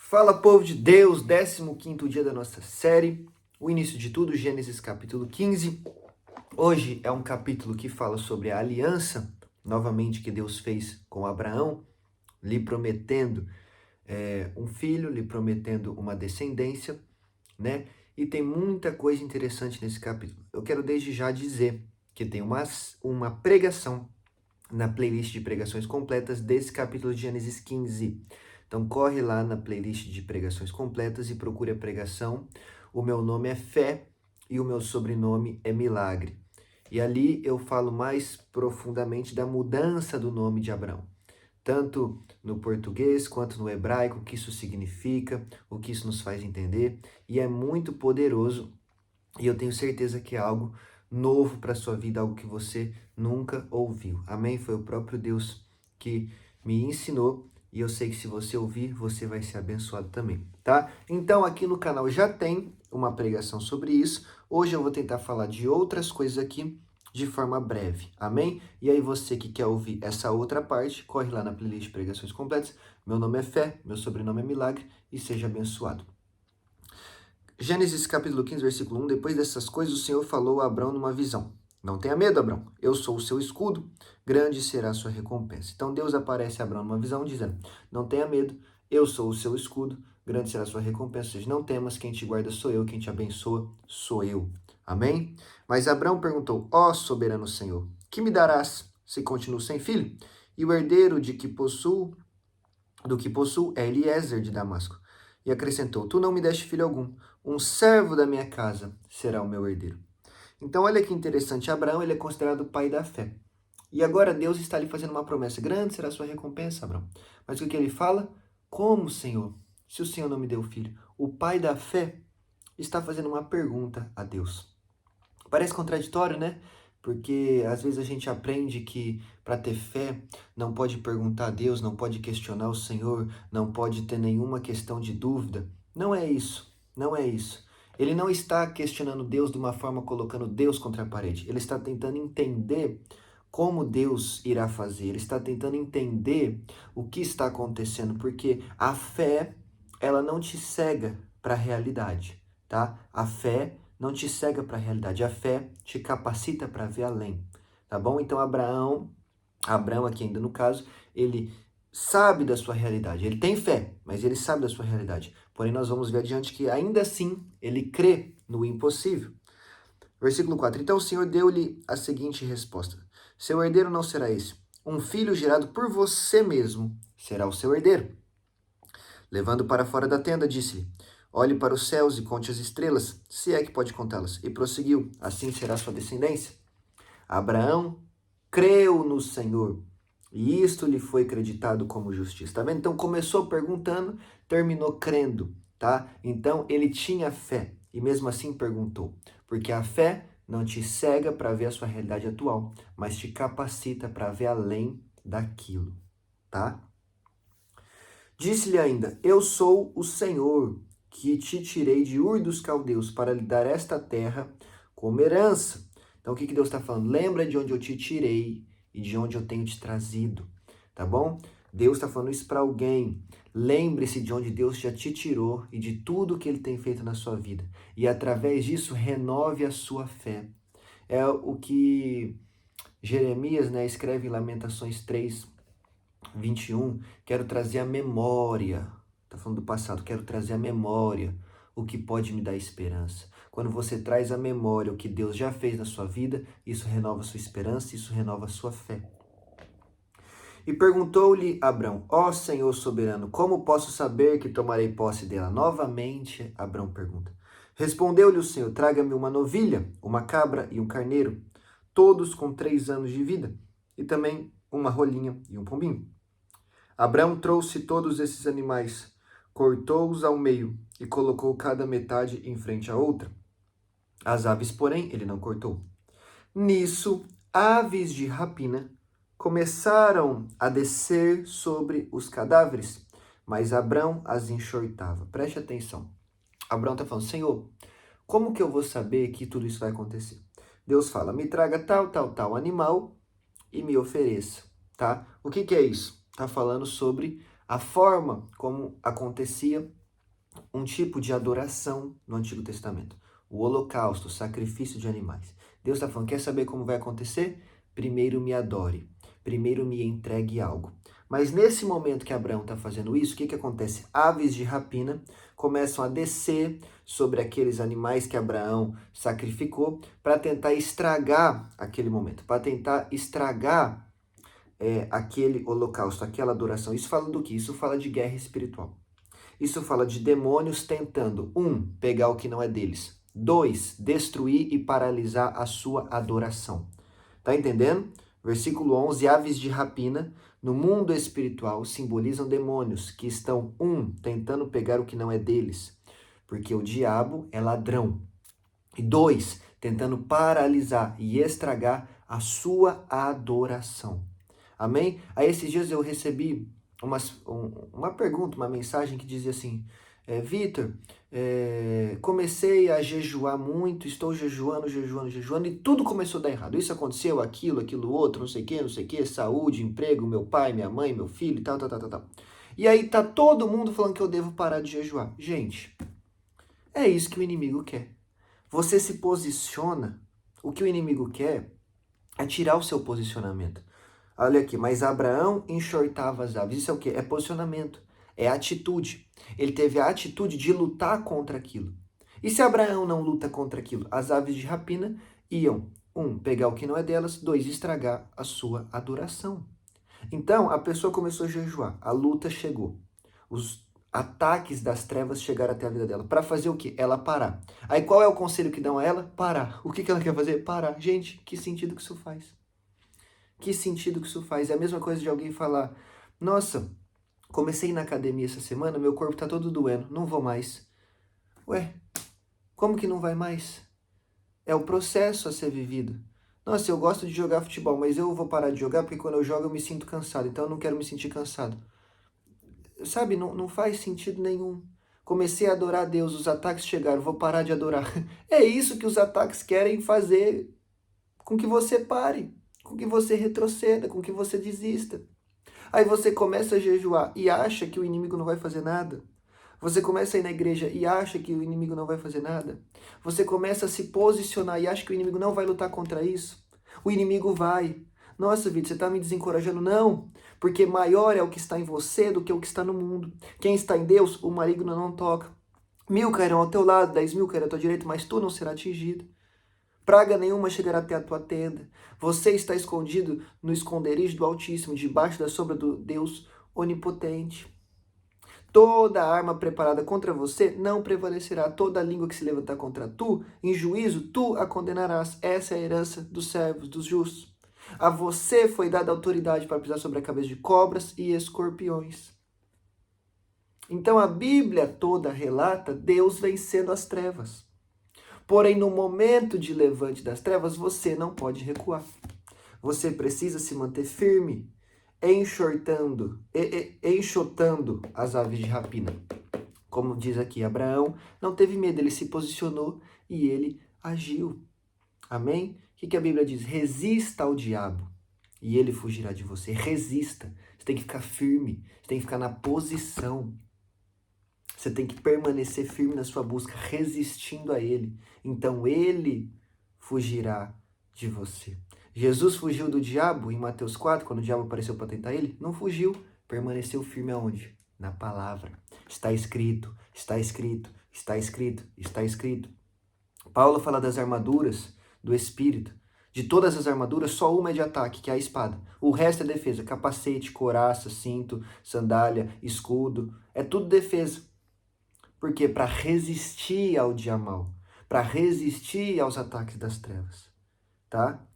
Fala, povo de Deus, 15º dia da nossa série, o início de tudo, Gênesis capítulo 15. Hoje é um capítulo que fala sobre a aliança, novamente, que Deus fez com Abraão, lhe prometendo um filho, lhe prometendo uma descendência, né? E tem muita coisa interessante nesse capítulo. Eu quero desde já dizer que tem uma pregação na playlist de pregações completas desse capítulo de Gênesis 15. Então corre lá na playlist de pregações completas e procure a pregação. O meu nome é Fé e o meu sobrenome é Milagre. E ali eu falo mais profundamente da mudança do nome de Abraão, tanto no português quanto no hebraico, o que isso significa, o que isso nos faz entender, e é muito poderoso, e eu tenho certeza que é algo novo para a sua vida, algo que você nunca ouviu. Amém? Foi o próprio Deus que me ensinou, e eu sei que se você ouvir, você vai ser abençoado também, tá? Então aqui no canal já tem uma pregação sobre isso. Hoje eu vou tentar falar de outras coisas aqui de forma breve, amém? E aí você que quer ouvir essa outra parte, corre lá na playlist de pregações completas. Meu nome é Fé, meu sobrenome é Milagre, e seja abençoado. Gênesis capítulo 15, versículo 1. Depois dessas coisas, o Senhor falou a Abrão numa visão. Não tenha medo, Abrão. Eu sou o seu escudo. Grande será a sua recompensa. Então Deus aparece a Abrão numa visão, dizendo: não tenha medo. Eu sou o seu escudo. Grande será a sua recompensa. Ou seja, não temas, quem te guarda sou eu, quem te abençoa sou eu. Amém? Mas Abrão perguntou: ó soberano Senhor, que me darás se continuo sem filho? E o herdeiro do que possuo é Eliezer de Damasco. E acrescentou: tu não me deste filho algum, um servo da minha casa será o meu herdeiro. Então olha que interessante, Abraão ele é considerado o pai da fé. E agora Deus está lhe fazendo uma promessa: grande será a sua recompensa, Abraão. Mas o que ele fala? Como, Senhor, se o Senhor não me deu filho? O pai da fé está fazendo uma pergunta a Deus. Parece contraditório, né? Porque às vezes a gente aprende que para ter fé não pode perguntar a Deus, não pode questionar o Senhor, não pode ter nenhuma questão de dúvida. Não é isso, não é isso. Ele não está questionando Deus de uma forma colocando Deus contra a parede. Ele está tentando entender como Deus irá fazer. Ele está tentando entender o que está acontecendo, porque a fé, ela não te cega para a realidade, tá? A fé não te cega para a realidade. A fé te capacita para ver além, tá bom? Então Abraão aqui ainda no caso, ele sabe da sua realidade. Ele tem fé, mas ele sabe da sua realidade. Porém, nós vamos ver adiante que ainda assim ele crê no impossível. Versículo 4. Então o Senhor deu-lhe a seguinte resposta: seu herdeiro não será esse. Um filho gerado por você mesmo será o seu herdeiro. Levando para fora da tenda, disse-lhe: olhe para os céus e conte as estrelas, se é que pode contá-las. E prosseguiu: assim será sua descendência. Abraão creu no Senhor, e isto lhe foi creditado como justiça. Tá vendo? Então começou perguntando, terminou crendo, tá? Então ele tinha fé, e mesmo assim perguntou. Porque a fé não te cega para ver a sua realidade atual, mas te capacita para ver além daquilo, tá? Disse-lhe ainda: eu sou o Senhor, que te tirei de Ur dos Caldeus para lhe dar esta terra como herança. Então o que Deus está falando? Lembra de onde eu te tirei e de onde eu tenho te trazido, tá bom? Deus está falando isso para alguém. Lembre-se de onde Deus já te tirou e de tudo que Ele tem feito na sua vida. E através disso, renove a sua fé. É o que Jeremias, né, escreve em Lamentações 3:21, quero trazer a memória, tá falando do passado, quero trazer a memória, o que pode me dar esperança. Quando você traz a memória o que Deus já fez na sua vida, isso renova a sua esperança, isso renova a sua fé. E perguntou-lhe Abrão: ó Senhor soberano, como posso saber que tomarei posse dela? Novamente Abrão pergunta. Respondeu-lhe o Senhor: traga-me uma novilha, uma cabra e um carneiro, todos com 3 anos de vida, e também uma rolinha e um pombinho. Abrão trouxe todos esses animais, cortou-os ao meio e colocou cada metade em frente à outra. As aves, porém, ele não cortou. Nisso, aves de rapina começaram a descer sobre os cadáveres, mas Abrão as enxortava. Preste atenção. Abrão está falando: Senhor, como que eu vou saber que tudo isso vai acontecer? Deus fala: me traga tal, tal, tal animal e me ofereça, tá? O que é isso? Está falando sobre a forma como acontecia um tipo de adoração no Antigo Testamento. O holocausto, o sacrifício de animais. Deus está falando, quer saber como vai acontecer? Primeiro me adore. Primeiro me entregue algo. Mas nesse momento que Abraão está fazendo isso, o que acontece? Aves de rapina começam a descer sobre aqueles animais que Abraão sacrificou para tentar estragar aquele momento, para tentar estragar aquele holocausto, aquela adoração. Isso fala do quê? Isso fala de guerra espiritual. Isso fala de demônios tentando, pegar o que não é deles. 2, destruir e paralisar a sua adoração. Tá entendendo? Versículo 11, aves de rapina, no mundo espiritual, simbolizam demônios que estão, tentando pegar o que não é deles, porque o diabo é ladrão. E 2, tentando paralisar e estragar a sua adoração. Amém? Aí esses dias eu recebi uma pergunta, uma mensagem que dizia assim, Vitor, comecei a jejuar muito, estou jejuando, e tudo começou a dar errado. Isso aconteceu, aquilo outro, não sei o que, saúde, emprego, meu pai, minha mãe, meu filho, tal. E aí tá todo mundo falando que eu devo parar de jejuar. Gente, é isso que o inimigo quer. Você se posiciona, o que o inimigo quer é tirar o seu posicionamento. Olha aqui, mas Abraão enxortava as aves. Isso é o quê? É posicionamento, é atitude. Ele teve a atitude de lutar contra aquilo. E se Abraão não luta contra aquilo? As aves de rapina iam, pegar o que não é delas, 2, estragar a sua adoração. Então, a pessoa começou a jejuar, a luta chegou. Os ataques das trevas chegaram até a vida dela. Para fazer o quê? Ela parar. Aí qual é o conselho que dão a ela? Parar. O que ela quer fazer? Parar. Gente, que sentido que isso faz? Que sentido que isso faz? É a mesma coisa de alguém falar, nossa, comecei na academia essa semana, meu corpo tá todo doendo, não vou mais. Ué, como que não vai mais? É o processo a ser vivido. Nossa, eu gosto de jogar futebol, mas eu vou parar de jogar porque quando eu jogo eu me sinto cansado, então eu não quero me sentir cansado. Sabe, não faz sentido nenhum. Comecei a adorar a Deus, os ataques chegaram, vou parar de adorar. É isso que os ataques querem fazer com que você pare, com que você retroceda, com que você desista. Aí você começa a jejuar e acha que o inimigo não vai fazer nada. Você começa a ir na igreja e acha que o inimigo não vai fazer nada. Você começa a se posicionar e acha que o inimigo não vai lutar contra isso. O inimigo vai. Nossa, Vitor, você está me desencorajando? Não, porque maior é o que está em você do que o que está no mundo. Quem está em Deus, o maligno não toca. 1000 cairão ao teu lado, 10.000 cairão à tua direita, mas tu não será atingido. Praga nenhuma chegará até a tua tenda. Você está escondido no esconderijo do Altíssimo, debaixo da sombra do Deus Onipotente. Toda arma preparada contra você não prevalecerá. Toda língua que se levantar contra tu, em juízo, tu a condenarás. Essa é a herança dos servos, dos justos. A você foi dada autoridade para pisar sobre a cabeça de cobras e escorpiões. Então a Bíblia toda relata Deus vencendo as trevas. Porém, no momento de levante das trevas, você não pode recuar. Você precisa se manter firme, enxotando as aves de rapina. Como diz aqui, Abraão não teve medo, ele se posicionou e ele agiu. Amém? O que a Bíblia diz? Resista ao diabo e ele fugirá de você. Resista. Você tem que ficar firme, você tem que ficar na posição. Você tem que permanecer firme na sua busca, resistindo a ele. Então ele fugirá de você. Jesus fugiu do diabo em Mateus 4, quando o diabo apareceu para tentar ele? Não fugiu, permaneceu firme aonde? Na palavra. Está escrito, está escrito, está escrito, está escrito. Paulo fala das armaduras do Espírito. De todas as armaduras, só uma é de ataque, que é a espada. O resto é defesa. Capacete, couraça, cinto, sandália, escudo. É tudo defesa. Por quê? Para resistir ao dia mal. Para resistir aos ataques das trevas. Tá?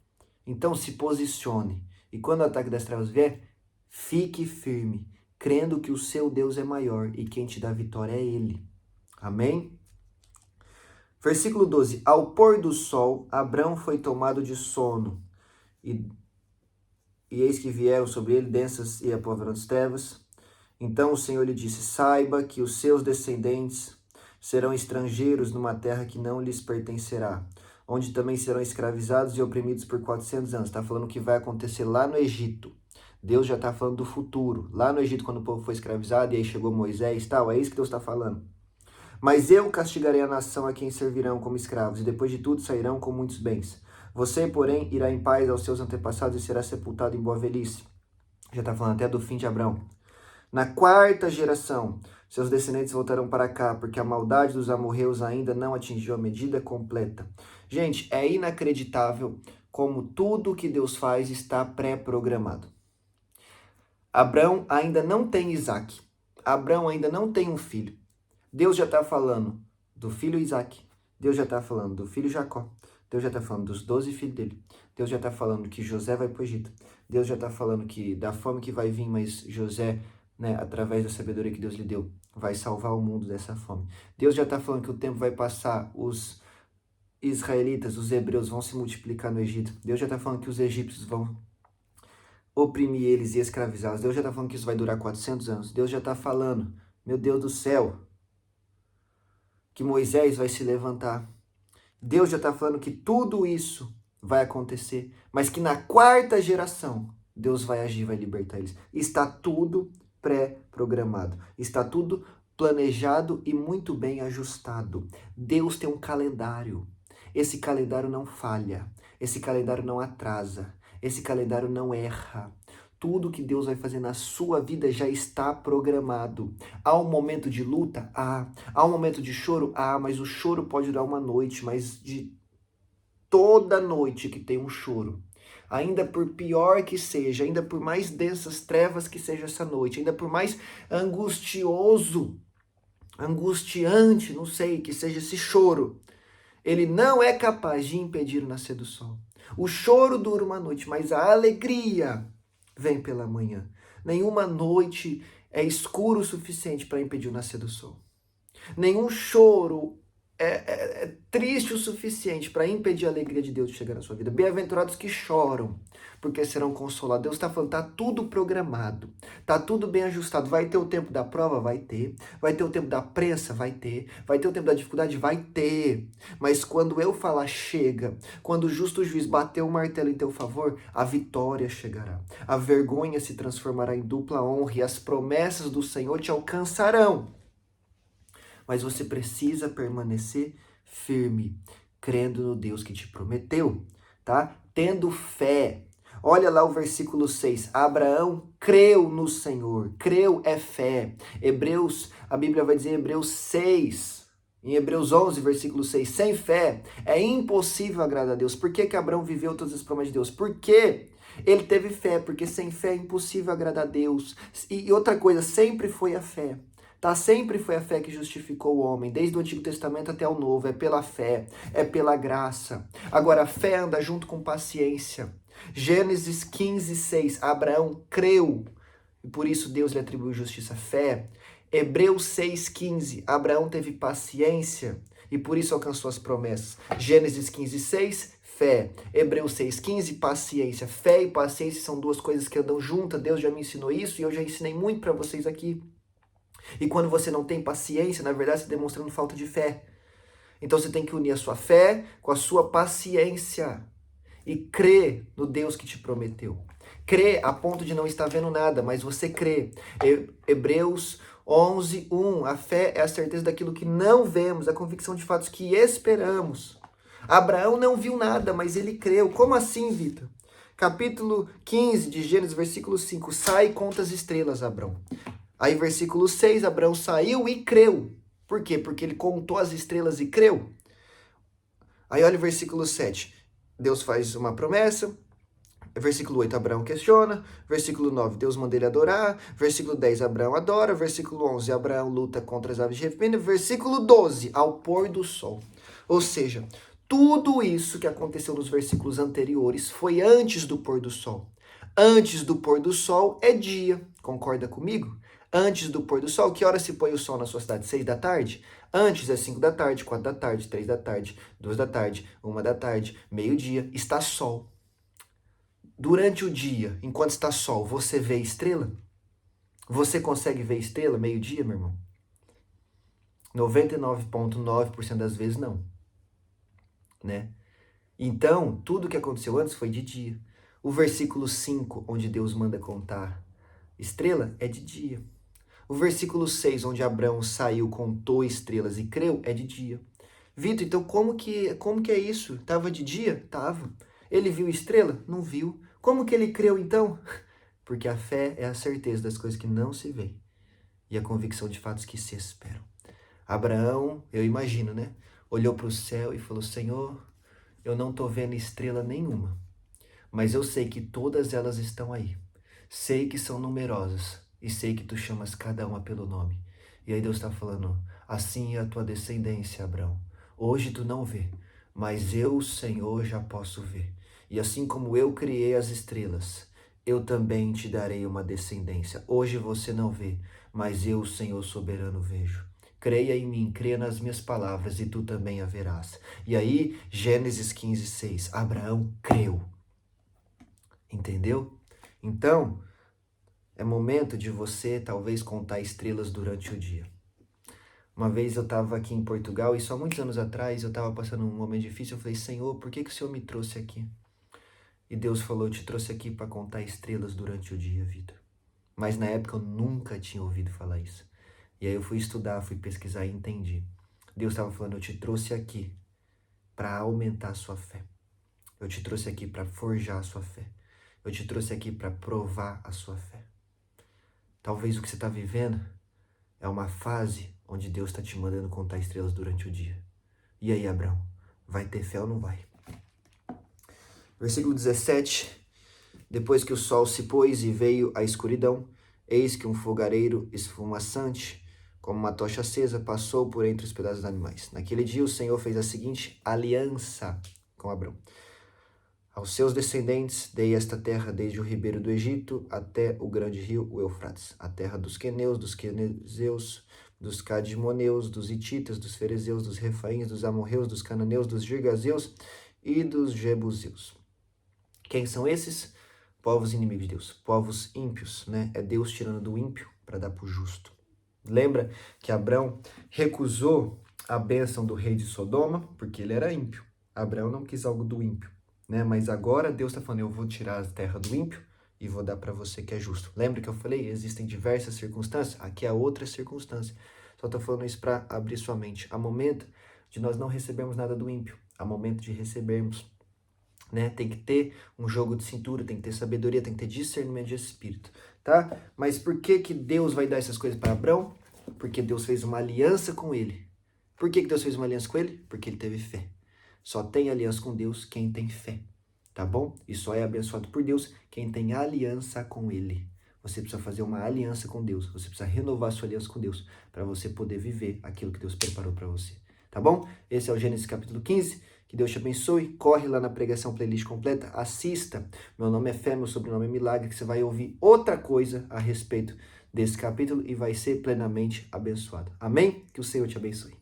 Então se posicione. E quando o ataque das trevas vier, fique firme, crendo que o seu Deus é maior e quem te dá vitória é Ele. Amém? Versículo 12. Ao pôr do sol, Abrão foi tomado de sono. E eis que vieram sobre ele densas e apavorantes trevas. Então o Senhor lhe disse, saiba que os seus descendentes serão estrangeiros numa terra que não lhes pertencerá, onde também serão escravizados e oprimidos por 400 anos. Está falando que vai acontecer lá no Egito. Deus já está falando do futuro. Lá no Egito, quando o povo foi escravizado, e aí chegou Moisés e tal, é isso que Deus está falando. Mas eu castigarei a nação a quem servirão como escravos, e depois de tudo sairão com muitos bens. Você, porém, irá em paz aos seus antepassados e será sepultado em boa velhice. Já está falando até do fim de Abraão. Na quarta geração, seus descendentes voltarão para cá, porque a maldade dos amorreus ainda não atingiu a medida completa. Gente, é inacreditável como tudo que Deus faz está pré-programado. Abraão ainda não tem Isaac. Abraão ainda não tem um filho. Deus já está falando do filho Isaac. Deus já está falando do filho Jacó. Deus já está falando dos 12 filhos dele. Deus já está falando que José vai para o Egito. Deus já está falando que da fome que vai vir, mas José, né, através da sabedoria que Deus lhe deu, vai salvar o mundo dessa fome. Deus já está falando que o tempo vai passar, os israelitas, os hebreus vão se multiplicar no Egito. Deus já está falando que os egípcios vão oprimir eles e escravizá-los. Deus já está falando que isso vai durar 400 anos. Deus já está falando, meu Deus do céu, que Moisés vai se levantar. Deus já está falando que tudo isso vai acontecer, mas que na quarta geração Deus vai agir, vai libertar eles. Está tudo pré-programado. Está tudo planejado e muito bem ajustado. Deus tem um calendário. Esse calendário não falha. Esse calendário não atrasa. Esse calendário não erra. Tudo que Deus vai fazer na sua vida já está programado. Há um momento de luta? Há um momento de choro? Mas o choro pode durar uma noite, mas de toda noite que tem um choro, ainda por pior que seja, ainda por mais densas trevas que seja essa noite, ainda por mais angustiante, não sei, que seja esse choro, ele não é capaz de impedir o nascer do sol. O choro dura uma noite, mas a alegria vem pela manhã. Nenhuma noite é escuro o suficiente para impedir o nascer do sol. Nenhum choro é triste o suficiente para impedir a alegria de Deus de chegar na sua vida. Bem-aventurados que choram, porque serão consolados. Deus está falando, está tudo programado, está tudo bem ajustado. Vai ter o tempo da prova? Vai ter. Vai ter o tempo da prensa? Vai ter. Vai ter o tempo da dificuldade? Vai ter. Mas quando eu falar chega, quando o justo juiz bater o martelo em teu favor, a vitória chegará. A vergonha se transformará em dupla honra e as promessas do Senhor te alcançarão. Mas você precisa permanecer firme, crendo no Deus que te prometeu, tá? Tendo fé. Olha lá o versículo 6. Abraão creu no Senhor. Creu é fé. Hebreus, a Bíblia vai dizer em Hebreus 6, em Hebreus 11, versículo 6. Sem fé é impossível agradar a Deus. Por que Abraão viveu todas as promessas de Deus? Porque ele teve fé, porque sem fé é impossível agradar a Deus. E outra coisa, sempre foi a fé. Tá? Sempre foi a fé que justificou o homem, desde o Antigo Testamento até o Novo. É pela fé, é pela graça. Agora, a fé anda junto com paciência. Gênesis 15, 6. Abraão creu, e por isso Deus lhe atribuiu justiça. Fé. Hebreus 6, 15. Abraão teve paciência, e por isso alcançou as promessas. Gênesis 15, 6. Fé. Hebreus 6, 15. Paciência. Fé e paciência são duas coisas que andam juntas. Deus já me ensinou isso, e eu já ensinei muito para vocês aqui. E quando você não tem paciência, na verdade, você está demonstrando falta de fé. Então você tem que unir a sua fé com a sua paciência e crer no Deus que te prometeu. Crer a ponto de não estar vendo nada, mas você crê. Hebreus 11, 1. A fé é a certeza daquilo que não vemos, a convicção de fatos que esperamos. Abraão não viu nada, mas ele creu. Como assim, Vitor? Capítulo 15 de Gênesis, versículo 5. Sai e conta as estrelas, Abraão. Aí, versículo 6, Abraão saiu e creu. Por quê? Porque ele contou as estrelas e creu. Aí, olha o versículo 7. Deus faz uma promessa. Versículo 8, Abraão questiona. Versículo 9, Deus manda ele adorar. Versículo 10, Abraão adora. Versículo 11, Abraão luta contra as aves de rapina. Versículo 12, ao pôr do sol. Ou seja, tudo isso que aconteceu nos versículos anteriores foi antes do pôr do sol. Antes do pôr do sol é dia. Concorda comigo? Antes do pôr do sol, que hora se põe o sol na sua cidade? 6 da tarde? Antes é 5 da tarde, 4 da tarde, 3 da tarde, 2 da tarde, 1 da tarde, meio-dia, está sol. Durante o dia, enquanto está sol, você vê estrela? Você consegue ver estrela meio-dia, meu irmão? 99,9% das vezes não, né? Então, tudo que aconteceu antes foi de dia. O versículo 5, onde Deus manda contar estrela, é de dia. O versículo 6, onde Abraão saiu, contou estrelas e creu, é de dia. Vitor, então como que é isso? Tava de dia? Tava. Ele viu estrela? Não viu. Como que ele creu então? Porque a fé é a certeza das coisas que não se veem e a convicção de fatos que se esperam. Abraão, eu imagino, né? Olhou para o céu e falou: Senhor, eu não estou vendo estrela nenhuma, mas eu sei que todas elas estão aí. Sei que são numerosas e sei que tu chamas cada uma pelo nome. E aí Deus está falando: assim é a tua descendência, Abraão. Hoje tu não vê, mas eu, Senhor, já posso ver. E assim como eu criei as estrelas, eu também te darei uma descendência. Hoje você não vê, mas eu, Senhor soberano, vejo. Creia em mim, creia nas minhas palavras e tu também a verás. E aí, Gênesis 15:6, Abraão creu. Entendeu? Então, é momento de você talvez contar estrelas durante o dia. Uma vez eu estava aqui em Portugal e só muitos anos atrás eu estava passando um momento difícil. Eu falei: Senhor, por que o Senhor me trouxe aqui? E Deus falou: eu te trouxe aqui para contar estrelas durante o dia, Vitor. Mas na época eu nunca tinha ouvido falar isso. E aí eu fui estudar, fui pesquisar e entendi. Deus estava falando: eu te trouxe aqui para aumentar a sua fé. Eu te trouxe aqui para forjar a sua fé. Eu te trouxe aqui para provar a sua fé. Talvez o que você está vivendo é uma fase onde Deus está te mandando contar estrelas durante o dia. E aí, Abraão, vai ter fé ou não vai? Versículo 17. Depois que o sol se pôs e veio a escuridão, eis que um fogareiro esfumaçante, como uma tocha acesa, passou por entre os pedaços dos animais. Naquele dia o Senhor fez a seguinte aliança com Abraão. Aos seus descendentes dei esta terra desde o ribeiro do Egito até o grande rio, o Eufrates, a terra dos queneus, dos quenezeus, dos cadmoneus, dos hititas, dos ferezeus, dos refaíns, dos amorreus, dos cananeus, dos girgazeus e dos jebuseus. Quem são esses? Povos inimigos de Deus, povos ímpios, né? É Deus tirando do ímpio para dar para o justo. Lembra que Abraão recusou a bênção do rei de Sodoma porque ele era ímpio. Abraão não quis algo do ímpio, né? Mas agora Deus está falando: eu vou tirar a terra do ímpio e vou dar para você que é justo. Lembra que eu falei? Existem diversas circunstâncias. Aqui é outra circunstância. Só estou falando isso para abrir sua mente. Há momento de nós não recebermos nada do ímpio. Há momento de recebermos, né? Tem que ter um jogo de cintura, tem que ter sabedoria, tem que ter discernimento de espírito, tá? Mas por que que Deus vai dar essas coisas para Abraão? Porque Deus fez uma aliança com ele. Por que que Deus fez uma aliança com ele? Porque ele teve fé. Só tem aliança com Deus quem tem fé, tá bom? E só é abençoado por Deus quem tem aliança com ele. Você precisa fazer uma aliança com Deus, você precisa renovar sua aliança com Deus para você poder viver aquilo que Deus preparou para você, tá bom? Esse é o Gênesis capítulo 15. Que Deus te abençoe. Corre lá na pregação playlist completa, assista. Meu nome é Fé, meu sobrenome é Milagre, que você vai ouvir outra coisa a respeito desse capítulo e vai ser plenamente abençoado. Amém? Que o Senhor te abençoe.